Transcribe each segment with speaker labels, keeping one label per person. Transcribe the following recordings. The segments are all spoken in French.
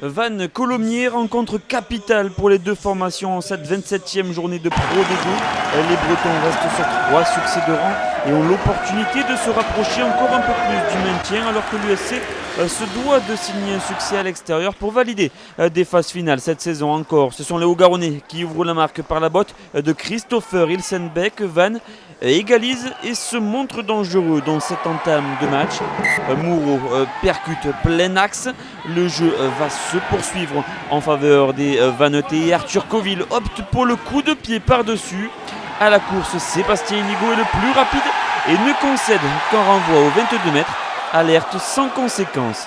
Speaker 1: Vannes Colomiers, rencontre capitale pour les deux formations en cette 27e journée de Pro D2. Les Bretons restent sur 3 succès de rang et ont l'opportunité de se rapprocher encore un peu plus du maintien, alors que l'USC se doit de signer un succès à l'extérieur pour valider des phases finales cette saison encore. Ce sont les Haut-Garonnais qui ouvrent la marque par la botte de Christopher Ilsenbeck. Vannes égalise et se montre dangereux dans cette entame de match. Moureau percute plein axe. Le jeu va se poursuivre en faveur des Vannetais. Arthur Coville opte pour le coup de pied par-dessus. À la course, Sébastien Inigo est le plus rapide et ne concède qu'un renvoi aux 22 mètres. Alerte sans conséquence.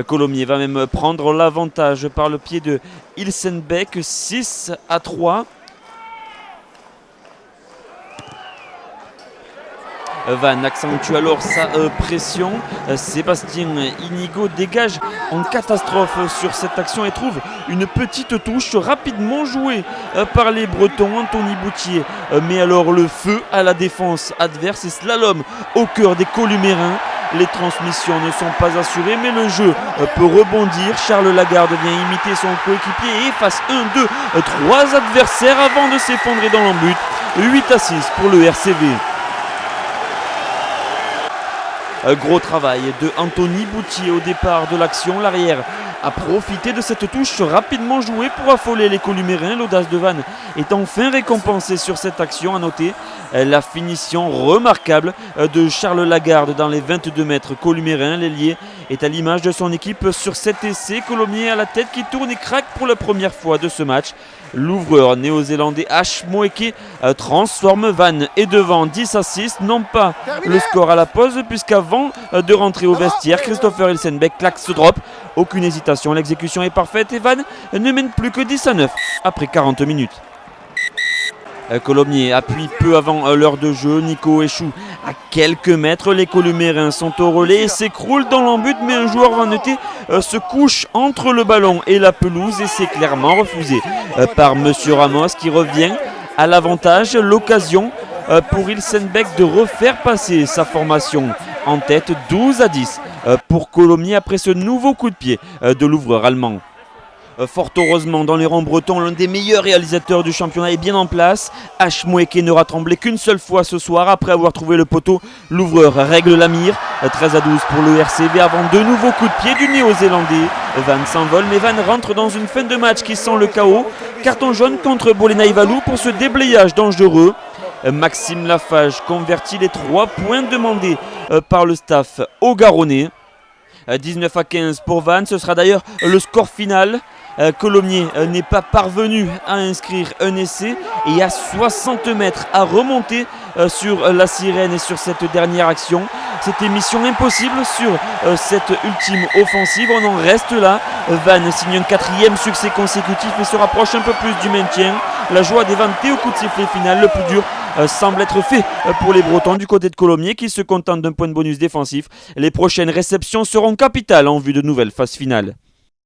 Speaker 1: Colomiers va même prendre l'avantage par le pied de Ilsenbeck, 6-3. Vannes accentue alors sa pression. Sébastien Inigo dégage en catastrophe sur cette action et trouve une petite touche rapidement jouée par les Bretons. Anthony Boutier met alors le feu à la défense adverse et slalom au cœur des Columérins. Les transmissions ne sont pas assurées, mais le jeu peut rebondir. Charles Lagarde vient imiter son coéquipier et efface 1, 2, 3 adversaires avant de s'effondrer dans l'embut. 8-6 pour le RCV. Gros travail de Anthony Boutier au départ de l'action. L'arrière a profité de cette touche rapidement jouée pour affoler les Columérins. L'audace de Vannes est enfin récompensée sur cette action. À noter la finition remarquable de Charles Lagarde dans les 22 mètres Columérins. L'ailier est à l'image de son équipe sur cet essai. Colomiers à la tête qui tourne et craque pour la première fois de ce match. L'ouvreur néo-zélandais Ash Moeke transforme Vannes et devant 10-6. Non pas le score à la pause, puisqu'avant de rentrer au vestiaire, Christopher Ilsenbeck claque ce drop. Aucune hésitation, l'exécution est parfaite et Vannes ne mène plus que 10-9 après 40 minutes. Colomiers appuie peu avant l'heure de jeu. Nico échoue à quelques mètres. Les Columérins sont au relais et s'écroulent dans l'embut, mais un joueur vannetais se couche entre le ballon et la pelouse et c'est clairement refusé par Monsieur Ramos qui revient à l'avantage. L'occasion pour Ilsenbeck de refaire passer sa formation en tête. 12-10 pour Colomiers après ce nouveau coup de pied de l'ouvreur allemand. Fort heureusement, dans les rangs bretons, l'un des meilleurs réalisateurs du championnat est bien en place. Ash Moeke n'aura tremblé qu'une seule fois ce soir après avoir trouvé le poteau. L'ouvreur règle la mire. 13-12 pour le RCV avant de nouveaux coups de pied du néo-zélandais. Vannes s'envole, mais Vannes rentre dans une fin de match qui sent le chaos. Carton jaune contre Bolénaïvalou pour ce déblayage dangereux. Maxime Lafage convertit les 3 points demandés par le staff haut-garonnais. 19-15 pour Vannes, ce sera d'ailleurs le score final. Colomiers n'est pas parvenu à inscrire un essai et à 60 mètres à remonter sur la sirène et sur cette dernière action. C'était mission impossible sur cette ultime offensive. On en reste là. Vannes signe un 4e succès consécutif et se rapproche un peu plus du maintien. La joie des Vannetais au coup de sifflet final. Le plus dur semble être fait pour les Bretons du côté de Colomiers qui se contentent d'un point de bonus défensif. Les prochaines réceptions seront capitales en vue de nouvelles phases finales.